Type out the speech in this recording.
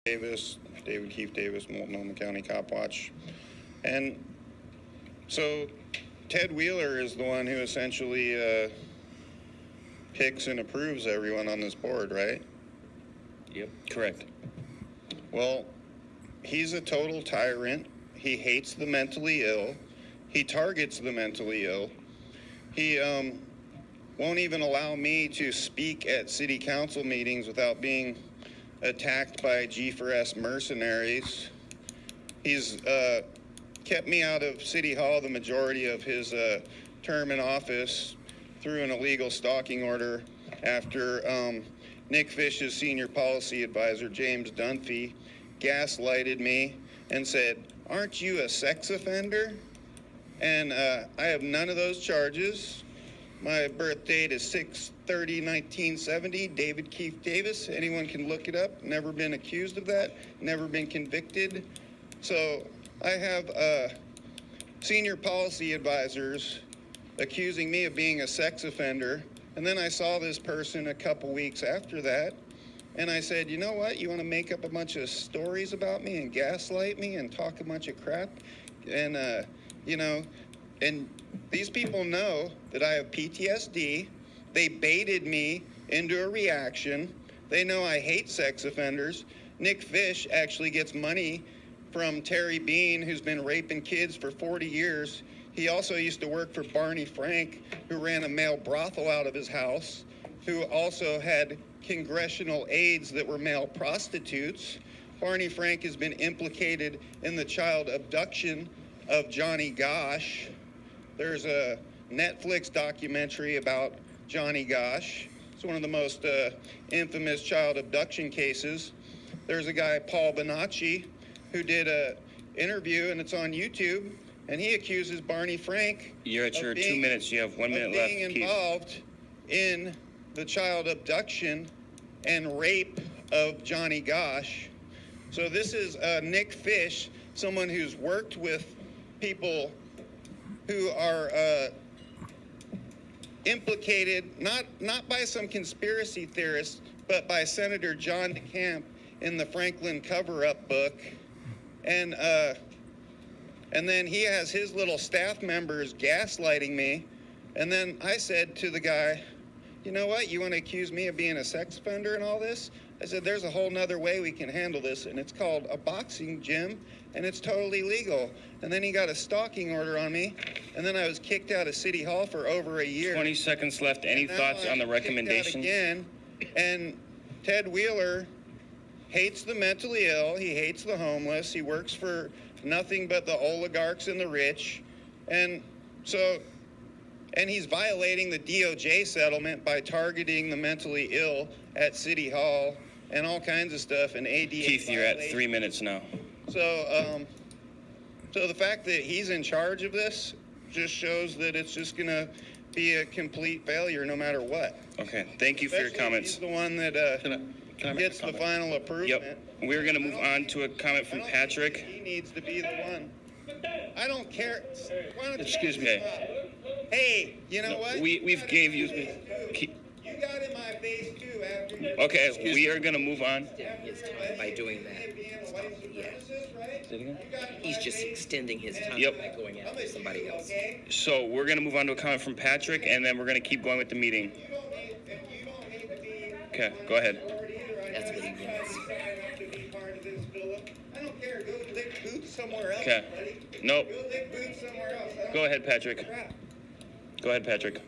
Davis, David Kif Davis, Multnomah County Cop Watch. And so Ted Wheeler is the one who essentially picks and approves everyone on this board, right? Yep, correct. Well, he's a total tyrant. He hates the mentally ill. He targets the mentally ill. He won't even allow me to speak at city council meetings without being attacked by G4S mercenaries. He's kept me out of City Hall the majority of his term in office through an illegal stalking order after Nick Fish's senior policy advisor, James Dunphy, gaslighted me and said, "Aren't you a sex offender?" And I have none of those charges. My birth date is 6/30/1970, David Kif Davis. Anyone can look it up. Never been accused of that, never been convicted. So I have senior policy advisors accusing me of being a sex offender. And then I saw this person a couple weeks after that, and I said, you know what? You want to make up a bunch of stories about me and gaslight me and talk a bunch of crap? And, and these people know that I have PTSD. They baited me into a reaction. They know I hate sex offenders. Nick Fish actually gets money from Terry Bean, who's been raping kids for 40 years. He also used to work for Barney Frank, who ran a male brothel out of his house, who also had congressional aides that were male prostitutes. Barney Frank has been implicated in the child abduction of Johnny Gosch. There's a Netflix documentary about Johnny Gosch. It's one of the most infamous child abduction cases. There's a guy, Paul Bonacci, who did an interview, and it's on YouTube, and he accuses Barney Frank. You're at your 2 minutes. You have 1 minute left. Being involved in the child abduction and rape of Johnny Gosch. So this is Nick Fish, someone who's worked with people who are implicated, not by some conspiracy theorists, but by Senator John DeCamp in the Franklin cover-up book. And then he has his little staff members gaslighting me. And then I said to the guy, you know what, you want to accuse me of being a sex offender and all this? I said, there's a whole nother way we can handle this, and it's called a boxing gym, and it's totally legal. And then he got a stalking order on me, and then I was kicked out of City Hall for over a year. 20 seconds left. Any thoughts on the recommendations? Again, and Ted Wheeler hates the mentally ill. He hates the homeless. He works for nothing but the oligarchs and the rich. And he's violating the DOJ settlement by targeting the mentally ill at City Hall and all kinds of stuff. And ADA Keith, you're at 3 minutes now. So the fact that he's in charge of this just shows that it's just going to be a complete failure no matter what. Okay, thank you for your comments. He's the one that gets the final approval. Yep. We're going to move on to a comment from Patrick. He needs to be the one. I don't care. Excuse me. Hey, you know what? We've gave you. You got in my face too after you. Okay, we are going to move on. His time by doing that. Yeah. He's just extending his time by going after somebody else. So we're going to move on to a comment from Patrick, and then we're going to keep going with the meeting. Okay, go ahead. That's what he means. I don't care. Go lick boots somewhere else. Okay. Buddy. Nope. Go lick boots somewhere else. Go ahead, Patrick. Go ahead, Patrick.